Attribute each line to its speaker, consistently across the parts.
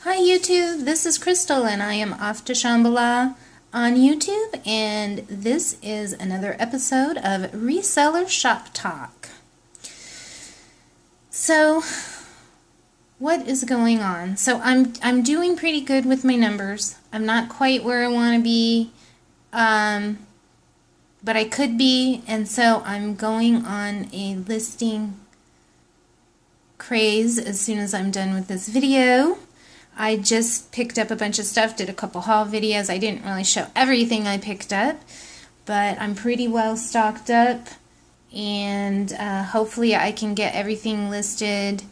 Speaker 1: Hi YouTube, this is Crystal and I am off to Shambhala on YouTube, and this is another episode of Reseller Shop Talk. So, what is going on? So I'm doing pretty good with my numbers. I'm not quite where I want to be, but I could be, and so I'm going on a listing craze as soon as I'm done with this video. I just picked up a bunch of stuff, did a couple haul videos. I didn't really show everything I picked up, but I'm pretty well stocked up, and hopefully I can get everything listed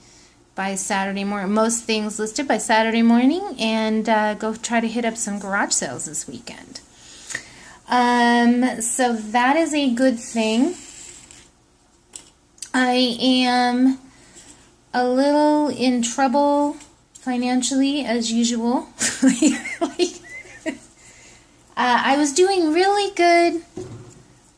Speaker 1: by Saturday morning, most things listed by Saturday morning, and go try to hit up some garage sales this weekend. So that is a good thing. I am a little in trouble financially, as usual. I was doing really good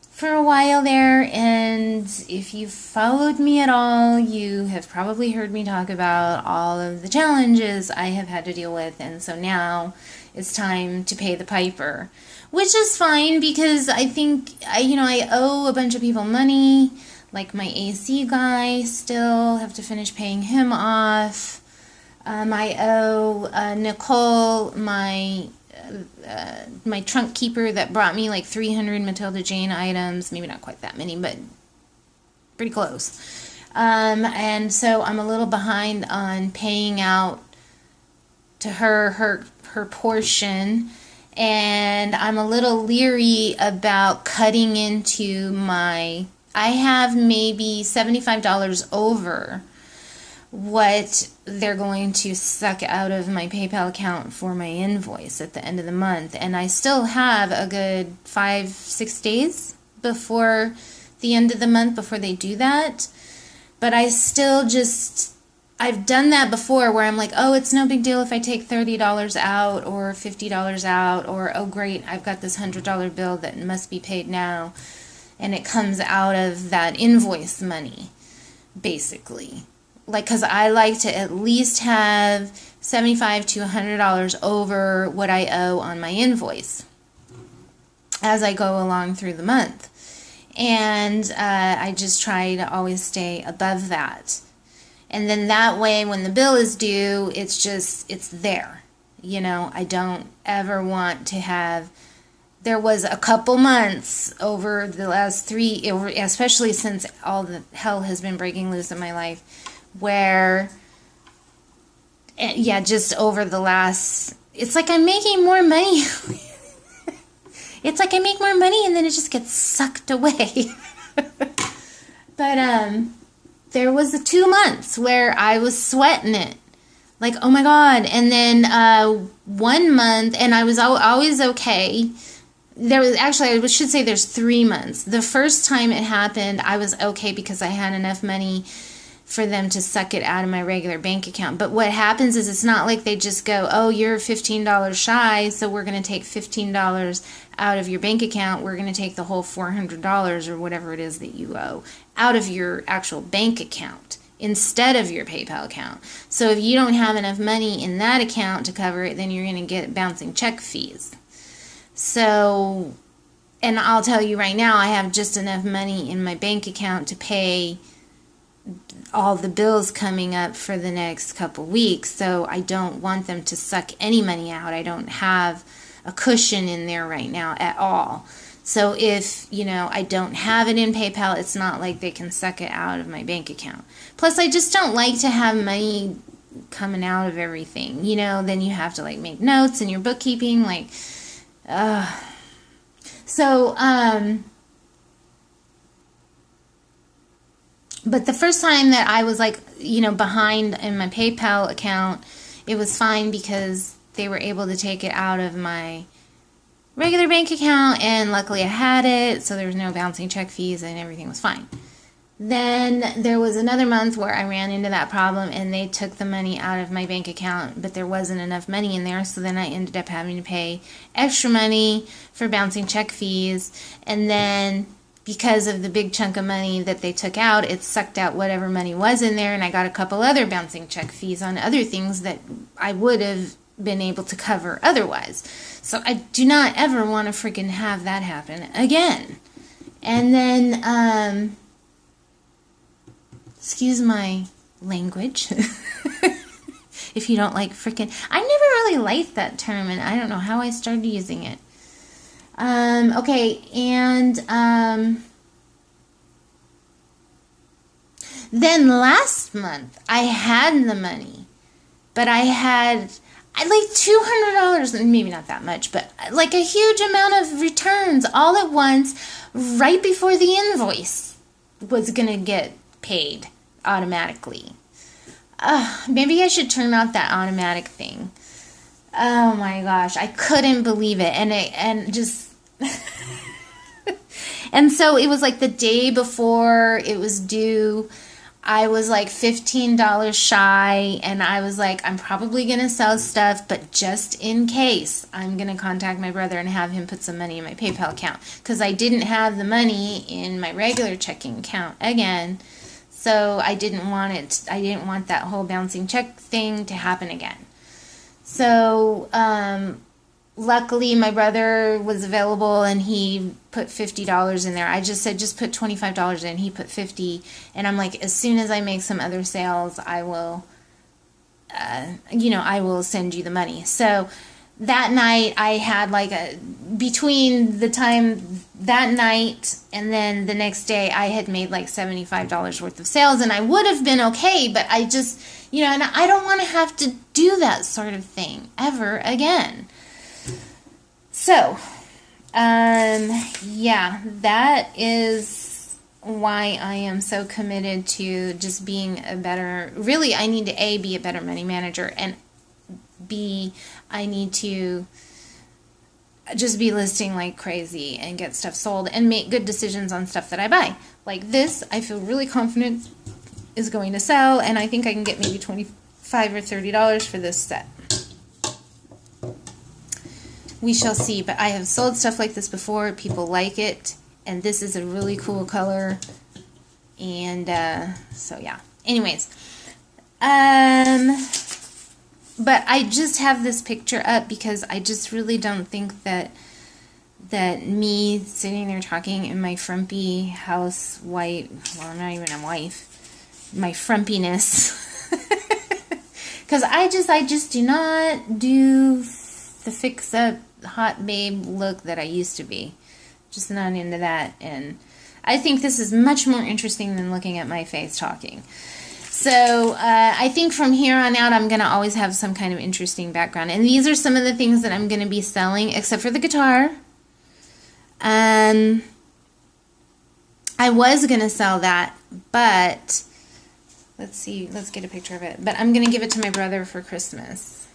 Speaker 1: for a while there, and if you've followed me at all, you have probably heard me talk about all of the challenges I have had to deal with, and so now it's time to pay the piper, which is fine because I think I owe a bunch of people money, like my AC guy. Still have to finish paying him off. I owe Nicole, my trunk keeper that brought me like 300 Matilda Jane items. Maybe not quite that many, but pretty close. And so I'm a little behind on paying out to her portion. And I'm a little leery about cutting into my... I have maybe $75 over what they're going to suck out of my PayPal account for my invoice at the end of the month, and I still have a good 5-6 days before the end of the month before they do that. But I still I've done that before where I'm like, oh, it's no big deal if I take $30 out or $50 out, or oh great, I've got this $100 bill that must be paid now, and it comes out of that invoice money, basically. Like, because I like to at least have $75 to $100 over what I owe on my invoice as I go along through the month. And I just try to always stay above that. And then that way, when the bill is due, it's there. I don't ever want to have... There was a couple months over the last especially since all the hell has been breaking loose in my life, where, just over the last, it's like I'm making more money. It's like I make more money and then it just gets sucked away. But there was 2 months where I was sweating it. Like, oh my God. And then 1 month, and I was always okay. I should say there's 3 months. The first time it happened, I was okay because I had enough money for them to suck it out of my regular bank account. But what happens is, it's not like they just go, oh, you're $15 shy, so we're going to take $15 out of your bank account. We're going to take the whole $400 or whatever it is that you owe out of your actual bank account instead of your PayPal account. So if you don't have enough money in that account to cover it, then you're going to get bouncing check fees. So, and I'll tell you right now, I have just enough money in my bank account to pay all the bills coming up for the next couple weeks, so I don't want them to suck any money out. I don't have a cushion in there right now at all. So if, I don't have it in PayPal, it's not like they can suck it out of my bank account. Plus, I just don't like to have money coming out of everything. Then you have to make notes in your bookkeeping, But the first time that I was behind in my PayPal account, it was fine because they were able to take it out of my regular bank account, and luckily I had it, so there was no bouncing check fees and everything was fine. Then there was another month where I ran into that problem and they took the money out of my bank account, but there wasn't enough money in there, so then I ended up having to pay extra money for bouncing check fees, and then because of the big chunk of money that they took out, it sucked out whatever money was in there, and I got a couple other bouncing check fees on other things that I would have been able to cover otherwise. So I do not ever want to freaking have that happen again. And then, excuse my language, if you don't like freaking, I never really liked that term, and I don't know how I started using it. Okay, and then last month I had the money, but I had like $200, maybe not that much, but like a huge amount of returns all at once right before the invoice was going to get paid automatically. Maybe I should turn off that automatic thing. Oh my gosh, I couldn't believe it. And just and so it was like the day before it was due. I was like $15 shy, and I was like, I'm probably going to sell stuff, but just in case, I'm going to contact my brother and have him put some money in my PayPal account, because I didn't have the money in my regular checking account again, so I didn't want that whole bouncing check thing to happen again. So, luckily, my brother was available, and he put $50 in there. I just said, just put $25 in. He put $50, and I'm like, as soon as I make some other sales, I will, I will send you the money. So that night, I had like between the time that night and then the next day, I had made like $75 worth of sales, and I would have been okay, but I just, and I don't want to have to do that sort of thing ever again. So, yeah, that is why I am so committed to just being a better, really, I need to A, be a better money manager, and B, I need to just be listing like crazy and get stuff sold and make good decisions on stuff that I buy. Like this, I feel really confident is going to sell, and I think I can get maybe $25 or $30 for this set. We shall see, but I have sold stuff like this before. People like it, and this is a really cool color. And so yeah. Anyways, but I just have this picture up because I just really don't think that me sitting there talking in my frumpy housewife, well, I'm not even a wife, my frumpiness, because I just do not do the fix-up hot babe look that I used to be. Just not into that, and I think this is much more interesting than looking at my face talking. So I think from here on out, I'm going to always have some kind of interesting background. And these are some of the things that I'm going to be selling, except for the guitar. I was going to sell that, but let's see, let's get a picture of it. But I'm going to give it to my brother for Christmas.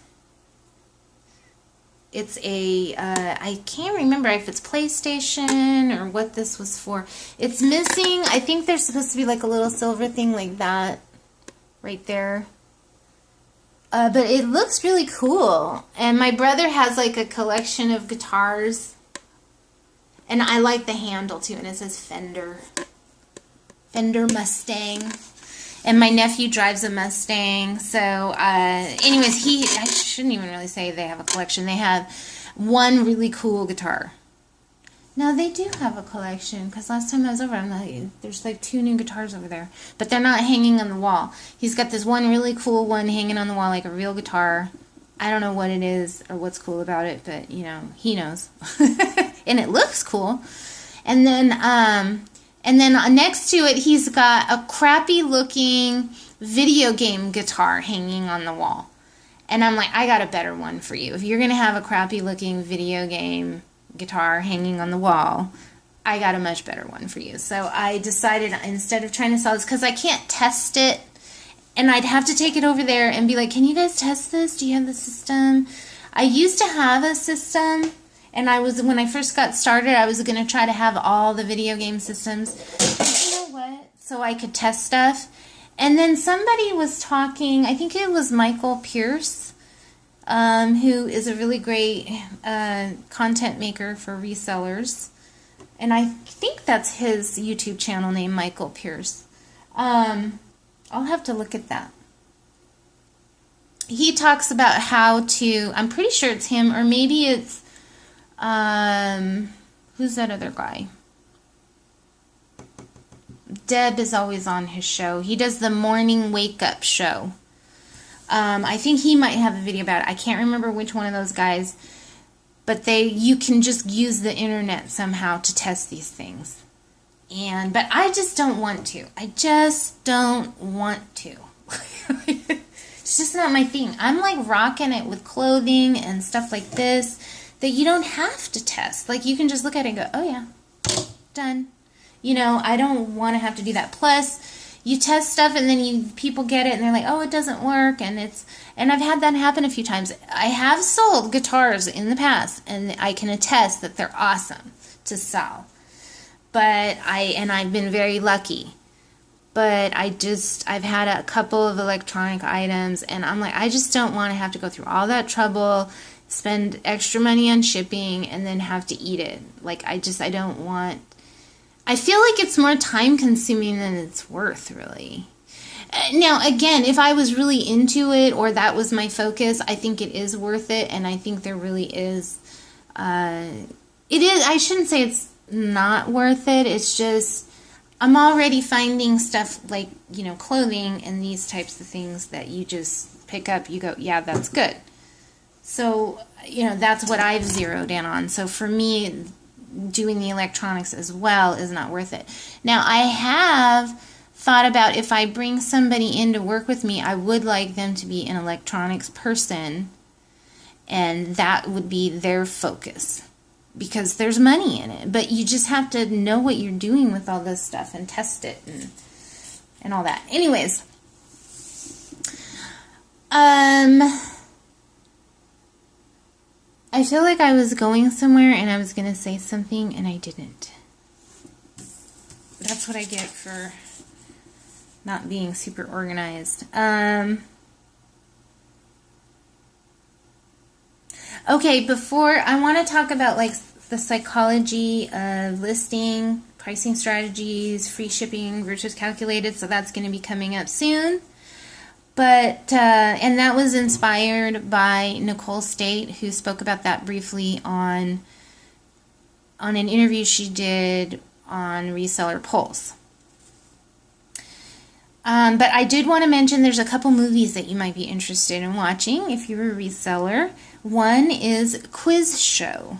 Speaker 1: It's a, I can't remember if it's PlayStation or what this was for. It's missing, I think there's supposed to be like a little silver thing like that right there. But it looks really cool. And my brother has like a collection of guitars. And I like the handle too. And it says Fender Mustang. And my nephew drives a Mustang. So, anyways, I shouldn't even really say they have a collection. They have one really cool guitar. Now, they do have a collection, because last time I was over, I'm like, there's like 2 new guitars over there. But they're not hanging on the wall. He's got this one really cool one hanging on the wall, like a real guitar. I don't know what it is or what's cool about it, but, he knows. And it looks cool. And then next to it, he's got a crappy-looking video game guitar hanging on the wall. And I'm like, I got a better one for you. If you're going to have a crappy-looking video game guitar hanging on the wall, I got a much better one for you. So I decided, instead of trying to sell this, because I can't test it, and I'd have to take it over there and be like, can you guys test this? Do you have the system? I used to have a system. And when I first got started, I was going to try to have all the video game systems. But you know what? So I could test stuff. And then somebody was talking, I think it was Michael Pierce, who is a really great content maker for resellers. And I think that's his YouTube channel name, Michael Pierce. I'll have to look at that. he talks about how to, I'm pretty sure it's him, or maybe it's, who's that other guy? Deb is always on his show. He does the morning wake up show. I think he might have a video about it. I can't remember which one of those guys, but you can just use the internet somehow to test these things. But I just don't want to. I just don't want to. It's just not my thing. I'm like rocking it with clothing and stuff like this that you don't have to test. Like you can just look at it and go, oh yeah, done. You know, I don't want to have to do that. Plus, you test stuff and then people get it and they're like, oh, it doesn't work. And I've had that happen a few times. I have sold guitars in the past and I can attest that they're awesome to sell. But I've been very lucky. But I've had a couple of electronic items and I'm like, I just don't want to have to go through all that trouble, spend extra money on shipping and then have to eat it. Like, I don't want, I feel like it's more time consuming than it's worth, really. Now, again, if I was really into it or that was my focus, I think it is worth it. And I think there really is, it is, I shouldn't say it's not worth it. It's just, I'm already finding stuff like, you know, clothing and these types of things that you just pick up, you go, yeah, that's good. So, you know, that's what I've zeroed in on. So for me, doing the electronics as well is not worth it. Now, I have thought about if I bring somebody in to work with me, I would like them to be an electronics person, and that would be their focus because there's money in it. But you just have to know what you're doing with all this stuff and test it and all that. Anyways, I feel like I was going somewhere and I was going to say something and I didn't. That's what I get for not being super organized. Okay, before I want to talk about like the psychology of listing, pricing strategies, free shipping versus calculated, so that's going to be coming up soon. But, and that was inspired by Nicole State, who spoke about that briefly on an interview she did on Reseller Pulse. But I did want to mention there's a couple movies that you might be interested in watching if you're a reseller. One is Quiz Show.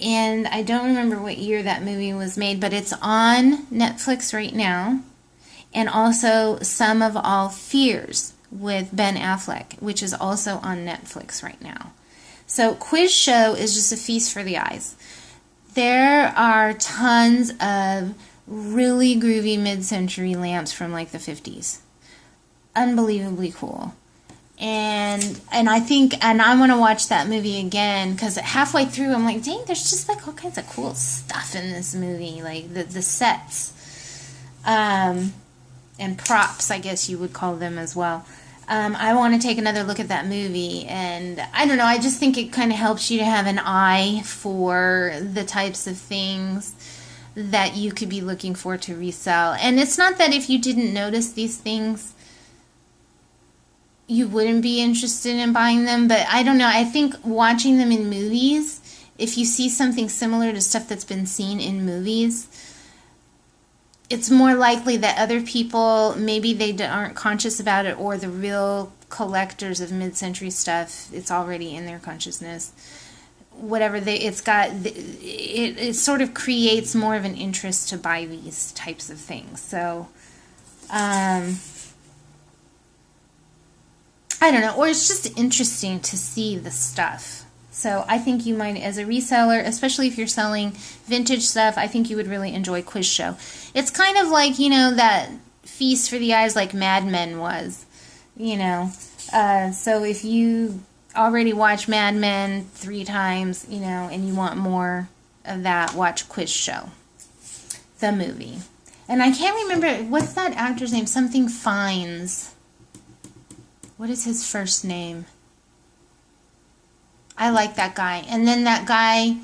Speaker 1: And I don't remember what year that movie was made, but it's on Netflix right now. And also Sum of All Fears with Ben Affleck, which is also on Netflix right now. So Quiz Show is just a feast for the eyes. There are tons of really groovy mid-century lamps from like the 50s. Unbelievably cool. And I think, and I want to watch that movie again because halfway through I'm like, dang, there's just like all kinds of cool stuff in this movie, like the sets. And props, I guess you would call them as well. I want to take another look at that movie, and I don't know, I just think it kind of helps you to have an eye for the types of things that you could be looking for to resell. And it's not that if you didn't notice these things, you wouldn't be interested in buying them, but I don't know, I think watching them in movies, if you see something similar to stuff that's been seen in movies, it's more likely that other people, maybe they aren't conscious about it, or the real collectors of mid-century stuff, it's already in their consciousness. Whatever it sort of creates more of an interest to buy these types of things. So, I don't know, or it's just interesting to see the stuff. So I think you might, as a reseller, especially if you're selling vintage stuff, I think you would really enjoy Quiz Show. It's kind of like, you know, that feast for the eyes like Mad Men was, you know. So if you already watch Mad Men 3 times, you know, and you want more of that, watch Quiz Show, the movie. And I can't remember, what's that actor's name? Something Fiennes. What is his first name? I like that guy. And then that guy,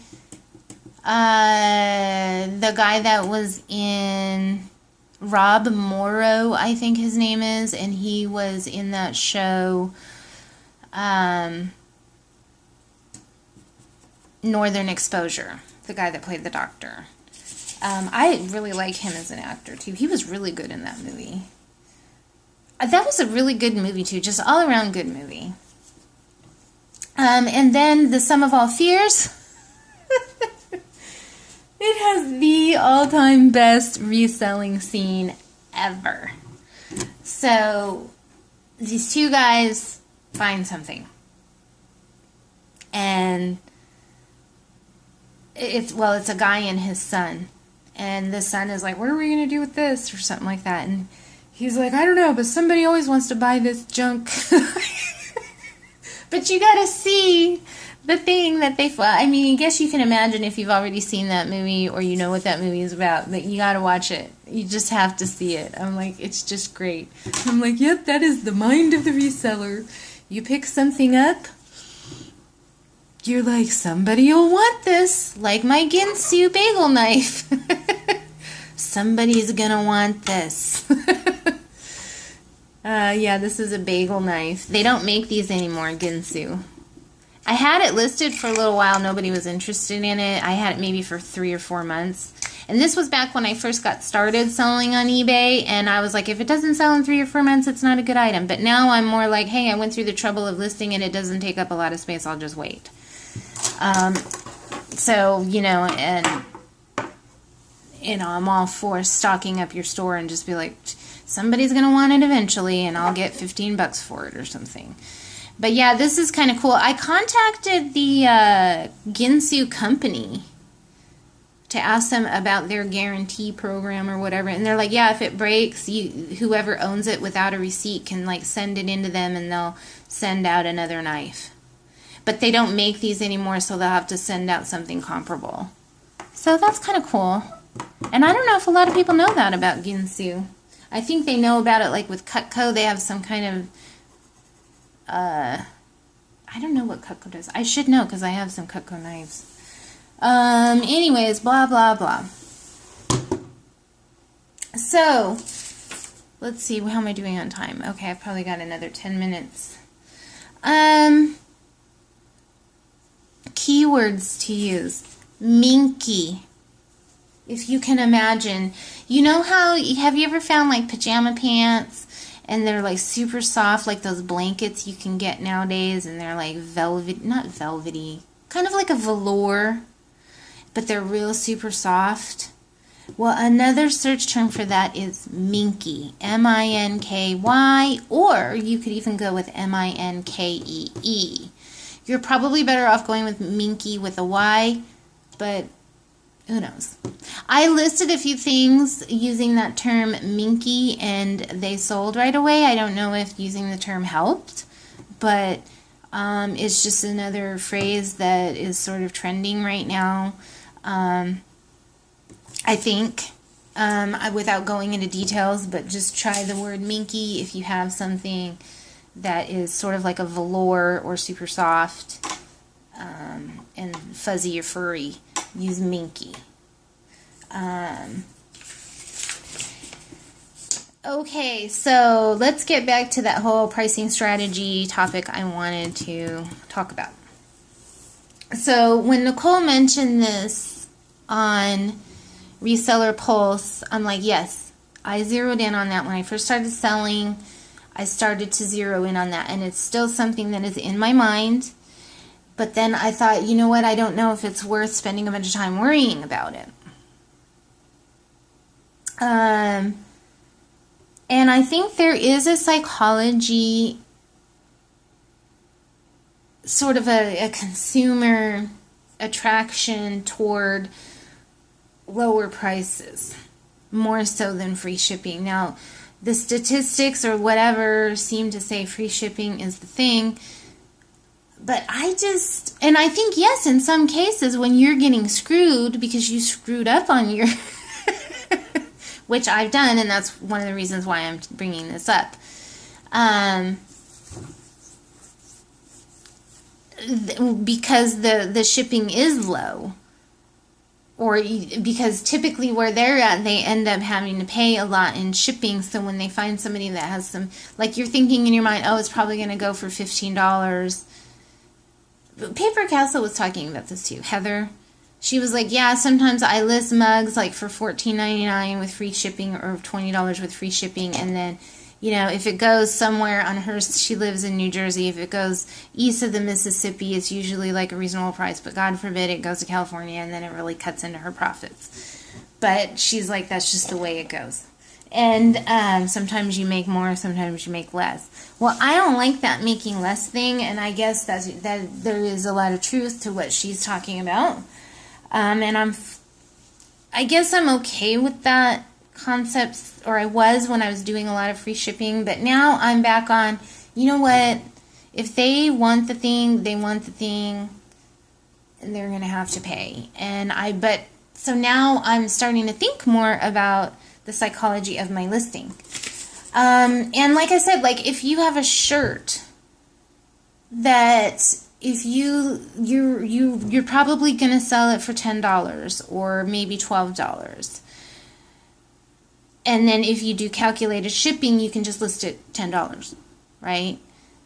Speaker 1: the guy that was in Rob Morrow, I think his name is, and he was in that show, Northern Exposure, the guy that played the doctor. I really like him as an actor, too. He was really good in that movie. That was a really good movie, too. Just all around good movie. And then The Sum of All Fears. It has the all-time best reselling scene ever. So, these two guys find something. And it's a guy and his son. And the son is like, what are we going to do with this? Or something like that. And he's like, I don't know, but somebody always wants to buy this junk. But you got to see the thing that they... I mean, I guess you can imagine if you've already seen that movie or you know what that movie is about, that you got to watch it. You just have to see it. I'm like, it's just great. I'm like, yep, that is the mind of the reseller. You pick something up, you're like, somebody will want this. Like my Ginsu bagel knife. Somebody's gonna want this. Yeah, this is a bagel knife. They don't make these anymore, Ginsu. I had it listed for a little while. Nobody was interested in it. I had it maybe for 3 or 4 months. And this was back when I first got started selling on eBay. And I was like, if it doesn't sell in 3 or 4 months, it's not a good item. But now I'm more like, hey, I went through the trouble of listing it. It doesn't take up a lot of space. I'll just wait. So, I'm all for stocking up your store and just be like, somebody's going to want it eventually and I'll get $15 for it or something. But yeah, this is kind of cool. I contacted the Ginsu company to ask them about their guarantee program or whatever. And they're like, yeah, if it breaks, whoever owns it without a receipt can send it into them and they'll send out another knife. But they don't make these anymore, so they'll have to send out something comparable. So that's kind of cool. And I don't know if a lot of people know that about Ginsu. I think they know about it, like with Cutco. They have some kind of, I don't know what Cutco does. I should know because I have some Cutco knives. Anyways, blah, blah, blah. So, let's see. How am I doing on time? Okay, I've probably got another 10 minutes. Keywords to use. Minky. If you can imagine. You know how, have you ever found like pajama pants and they're like super soft, like those blankets you can get nowadays, and they're like velvet, not velvety, kind of like a velour, but they're real super soft? Well, another search term for that is minky, M-I-N-K-Y, or you could even go with M-I-N-K-E-E. You're probably better off going with minky with a Y, but who knows? I listed a few things using that term minky and they sold right away. I don't know if using the term helped, but it's just another phrase that is sort of trending right now. I think, without going into details, but just try the word minky if you have something that is sort of like a velour or super soft and fuzzy or furry. Use minky. Okay, so let's get back to that whole pricing strategy topic I wanted to talk about. So when Nicole mentioned this on Reseller Pulse, I'm like, yes, I zeroed in on that when I first started selling. I started to zero in on that, and it's still something that is in my mind. But then I thought, you know what, I don't know if it's worth spending a bunch of time worrying about it. And I think there is a psychology, sort of a consumer attraction toward lower prices, more so than free shipping. Now, the statistics or whatever seem to say free shipping is the thing. But I think, yes, in some cases when you're getting screwed because you screwed up on your, which I've done, and that's one of the reasons why I'm bringing this up. Because the shipping is low. or because typically where they're at, they end up having to pay a lot in shipping. So when they find somebody that has some, like you're thinking in your mind, oh, it's probably going to go for $15. Paper Castle was talking about this too. Heather, she was like, yeah, sometimes I list mugs like for $14.99 with free shipping or $20 with free shipping. And then, you know, if it goes somewhere on her, she lives in New Jersey, if it goes east of the Mississippi, it's usually like a reasonable price. But God forbid it goes to California, and then it really cuts into her profits. But she's like, that's just the way it goes. And sometimes you make more, sometimes you make less. Well, I don't like that making less thing, and I guess that there is a lot of truth to what she's talking about. And I guess I'm okay with that concept, or I was when I was doing a lot of free shipping, but now I'm back on, you know what, if they want the thing, they want the thing, and they're going to have to pay. So now I'm starting to think more about the psychology of my listing. And like I said, like if you have a shirt that if you're probably going to sell it for $10 or maybe $12. And then if you do calculated shipping, you can just list it $10, right?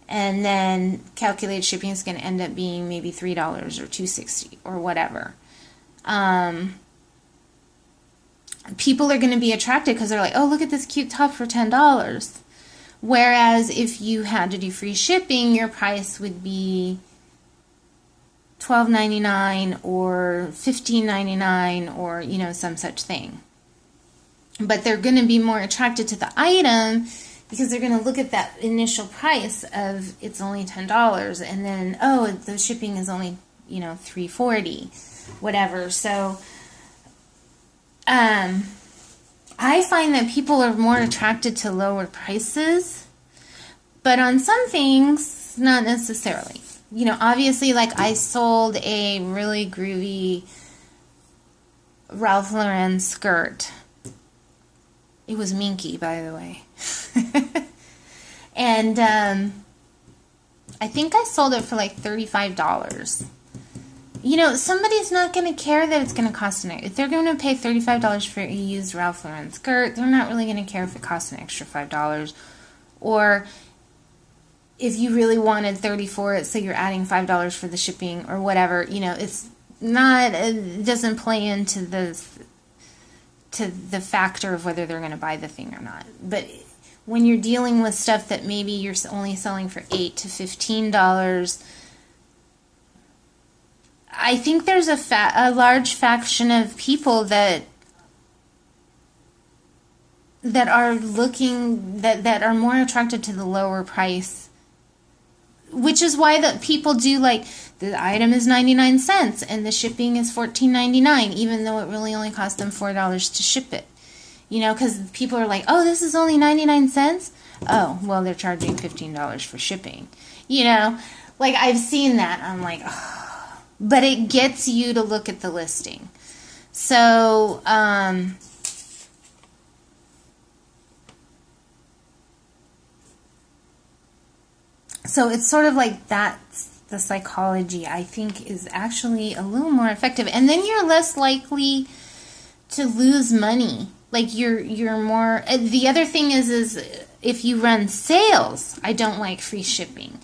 Speaker 1: And then calculated shipping is going to end up being maybe $3 or $2.60 or whatever. People are going to be attracted because they're like, oh, look at this cute top for $10. Whereas if you had to do free shipping, your price would be $12.99 or $15.99 or, you know, some such thing. But they're going to be more attracted to the item because they're going to look at that initial price of it's only $10 and then, oh, the shipping is only, you know, $3.40, whatever. So I find that people are more attracted to lower prices, but on some things, not necessarily. You know, obviously, like I sold a really groovy Ralph Lauren skirt. It was minky, by the way. And I think I sold it for like $35. You know, somebody's not going to care that it's going to cost if they're going to pay $35 for a used Ralph Lauren skirt, they're not really going to care if it costs an extra $5. Or if you really wanted $30 for it, so you're adding $5 for the shipping or whatever, you know, it's not, it doesn't play into the factor of whether they're going to buy the thing or not. But when you're dealing with stuff that maybe you're only selling for $8 to $15, I think there's a large faction of people that are looking, that are more attracted to the lower price, which is why the people do, like, the item is 99 cents and the shipping is $14.99, even though it really only cost them $4 to ship it. You know, because people are like, oh, this is only 99 cents? Oh, well, they're charging $15 for shipping. You know, like, I've seen that. I'm like, oh. But it gets you to look at the listing. So, so it's sort of like that's the psychology I think is actually a little more effective. And then you're less likely to lose money. Like you're more, the other thing is if you run sales, I don't like free shipping.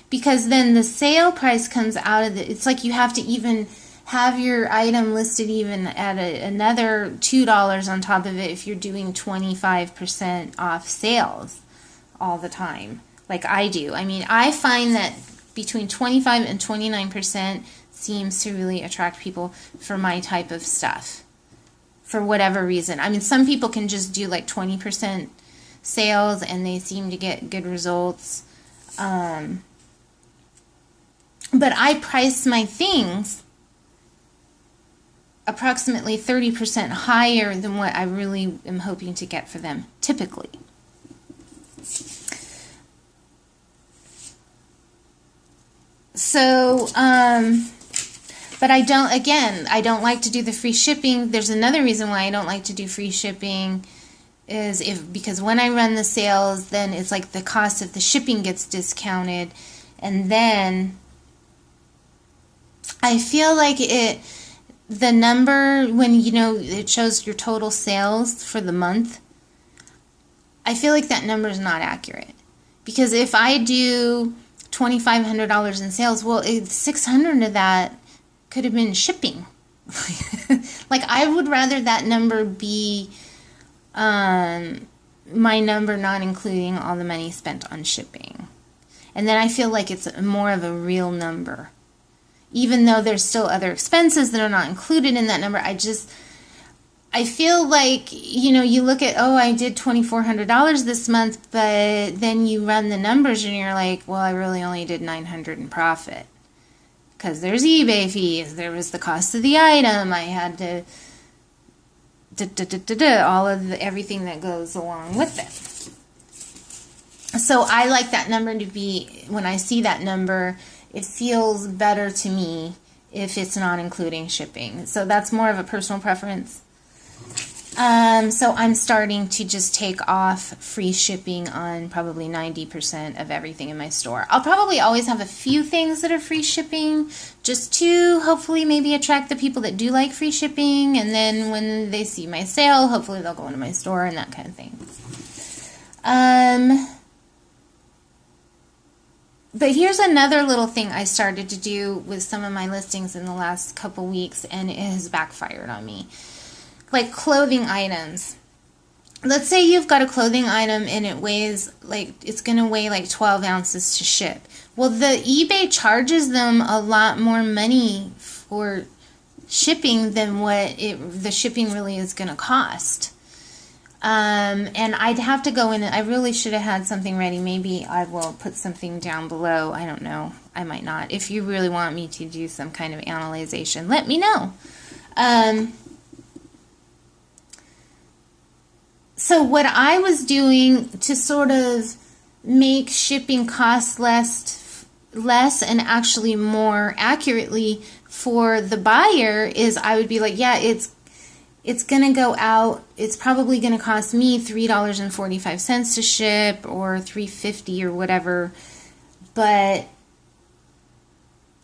Speaker 1: Because then the sale price comes out of it's like you have to even have your item listed even at another $2 on top of it if you're doing 25% off sales all the time, like I do. I mean, I find that between 25 and 29% seems to really attract people for my type of stuff, for whatever reason. I mean, some people can just do like 20% sales and they seem to get good results. But I price my things approximately 30% higher than what I really am hoping to get for them, typically. So, but I don't like to do the free shipping. There's another reason why I don't like to do free shipping is because when I run the sales, then it's like the cost of the shipping gets discounted, and then I feel like the number when, it shows your total sales for the month, I feel like that number is not accurate. Because if I do $2,500 in sales, well, $600 of that could have been shipping. Like, I would rather that number be my number not including all the money spent on shipping. And then I feel like it's more of a real number. Even though there's still other expenses that are not included in that number, I feel like, you look at, I did $2,400 this month, but then you run the numbers and you're like, well, I really only did $900 in profit. Because there's eBay fees, there was the cost of the item, I had to, all of everything that goes along with it. So I like that number to be, when I see that number, it feels better to me if it's not including shipping. So that's more of a personal preference. So I'm starting to just take off free shipping on probably 90% of everything in my store. I'll probably always have a few things that are free shipping, just to hopefully maybe attract the people that do like free shipping, and then when they see my sale, hopefully they'll go into my store and that kind of thing. But here's another little thing I started to do with some of my listings in the last couple weeks, and it has backfired on me. Like clothing items. Let's say you've got a clothing item and it weighs, it's going to weigh like 12 ounces to ship. Well, the eBay charges them a lot more money for shipping than what the shipping really is going to cost. And I'd have to go in, I really should have had something ready. Maybe I will put something down below. I don't know. I might not. If you really want me to do some kind of analyzation, let me know. So what I was doing to sort of make shipping cost less and actually more accurately for the buyer is I would be like, yeah, it's going to go out. It's probably going to cost me $3.45 to ship or $3.50 or whatever, but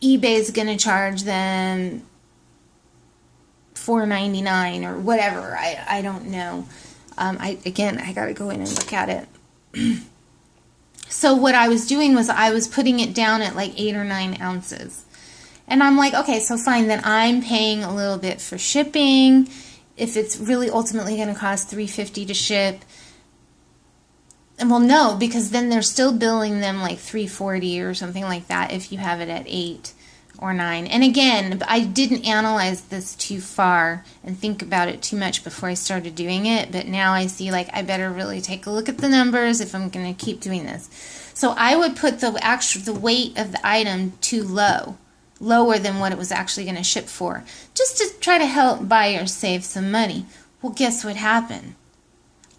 Speaker 1: eBay's going to charge them $4.99 or whatever. I don't know. I got to go in and look at it. So what I was doing was I was putting it down at like 8 or 9 ounces. And I'm like, okay, so fine, then I'm paying a little bit for shipping. If it's really ultimately going to cost $3.50 to ship. And well, no, because then they're still billing them like $3.40 or something like that if you have it at 8 or 9. And again, I didn't analyze this too far and think about it too much before I started doing it, but now I see like I better really take a look at the numbers if I'm going to keep doing this. So I would put the weight of the item too low, lower than what it was actually going to ship for, just to try to help buyers save some money. Well, guess what happened?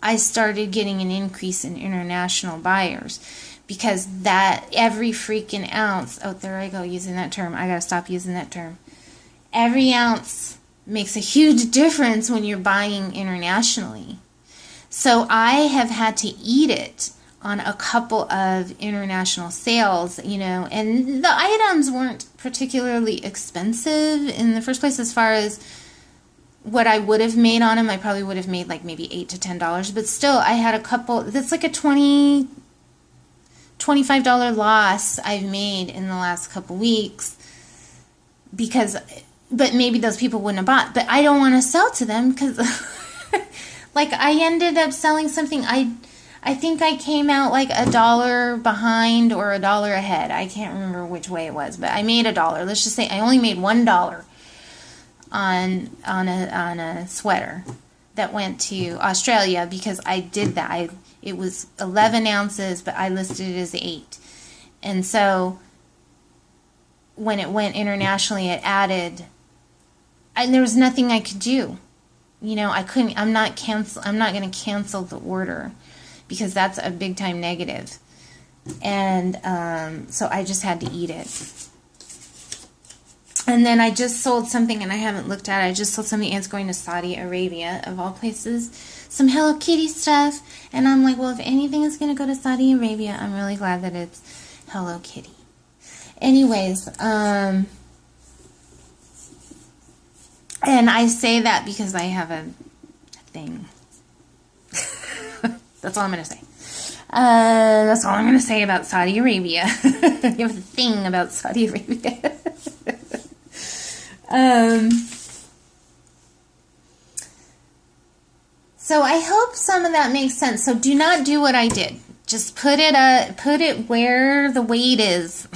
Speaker 1: I started getting an increase in international buyers. Because that every freaking ounce, there I go using that term. I gotta stop using that term. Every ounce makes a huge difference when you're buying internationally. So I have had to eat it on a couple of international sales, and the items weren't particularly expensive in the first place as far as what I would have made on them. I probably would have made like maybe $8 to $10, but still I had a couple, that's like a $25 loss I've made in the last couple weeks but maybe those people wouldn't have bought, but I don't want to sell to them because like I ended up selling something, I think I came out like $1 behind or $1 ahead. I can't remember which way it was, but I made $1. Let's just say I only made $1 on a sweater that went to Australia because I did that. It was 11 ounces, but I listed it as 8. And so when it went internationally, it added, and there was nothing I could do. I'm not going to cancel the order because that's a big time negative. And so I just had to eat it. And then I just sold something, and I haven't looked at it. I just sold something, and it's going to Saudi Arabia, of all places. Some Hello Kitty stuff. And I'm like, well, if anything is going to go to Saudi Arabia, I'm really glad that it's Hello Kitty. Anyways, And I say that because I have a thing. That's all I'm going to say. That's all I'm going to say about Saudi Arabia. You have a thing about Saudi Arabia. So I hope some of that makes sense. So do not do what I did. Just put it where the weight is.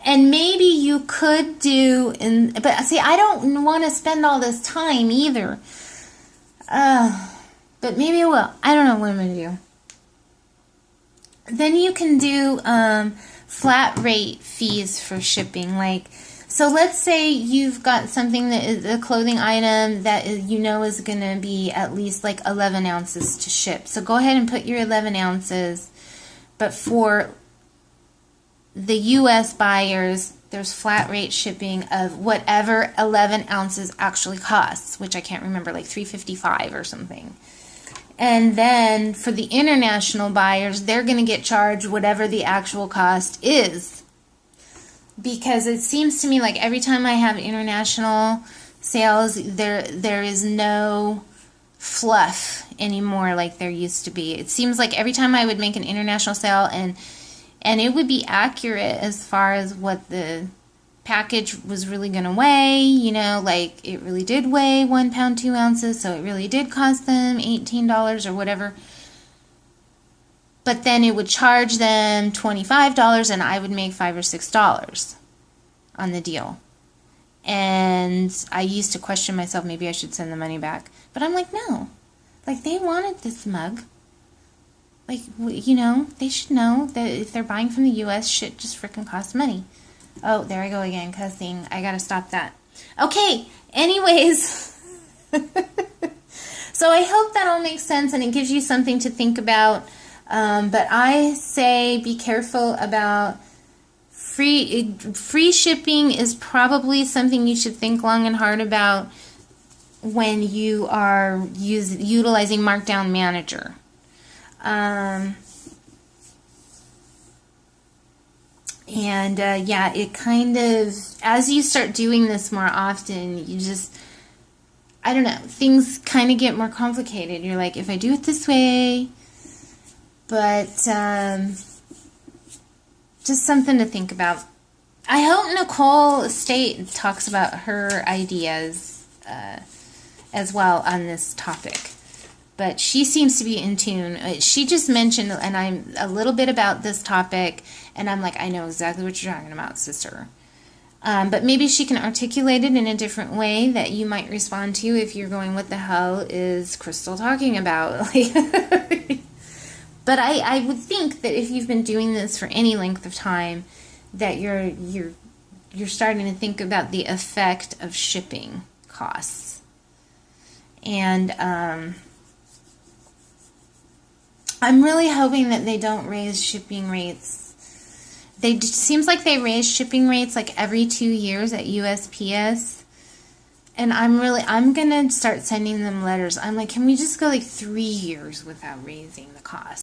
Speaker 1: And maybe you could do, but see, I don't want to spend all this time either. But maybe I will. I don't know what I'm going to do. Then you can do flat rate fees for shipping. Like, so let's say you've got something that is a clothing item that you know is going to be at least like 11 ounces to ship. So go ahead and put your 11 ounces. But for the U.S. buyers, there's flat rate shipping of whatever 11 ounces actually costs, which I can't remember, like $3.55 or something. And then for the international buyers, they're going to get charged whatever the actual cost is. Because it seems to me like every time I have international sales, there is no fluff anymore like there used to be. It seems like every time I would make an international sale and it would be accurate as far as what the package was really going to weigh, you know, like it really did weigh 1 pound 2 ounces, so it really did cost them $18 or whatever. But then it would charge them $25 and I would make $5 or $6 on the deal. And I used to question myself, maybe I should send the money back. But I'm like, no. Like, they wanted this mug. Like, you know, they should know that if they're buying from the U.S., shit just freaking costs money. Oh, there I go again, cussing. I gotta stop that. Okay, anyways. So I hope that all makes sense and it gives you something to think about. But I say be careful about free shipping is probably something you should think long and hard about when you are utilizing Markdown Manager. Yeah, it kind of, as you start doing this more often, you just, I don't know, things kind of get more complicated. You're like, if I do it this way, but just something to think about. I hope Nicole Estate talks about her ideas as well on this topic. But she seems to be in tune. She just mentioned, and I'm a little bit about this topic, and I'm like, I know exactly what you're talking about, sister. But maybe she can articulate it in a different way that you might respond to if you're going, what the hell is Crystal talking about? But I would think that if you've been doing this for any length of time, that you're starting to think about the effect of shipping costs. And I'm really hoping that they don't raise shipping rates. Seems like they raise shipping rates like every 2 years at USPS. And I'm going to start sending them letters. I'm like, can we just go like 3 years without raising the cost?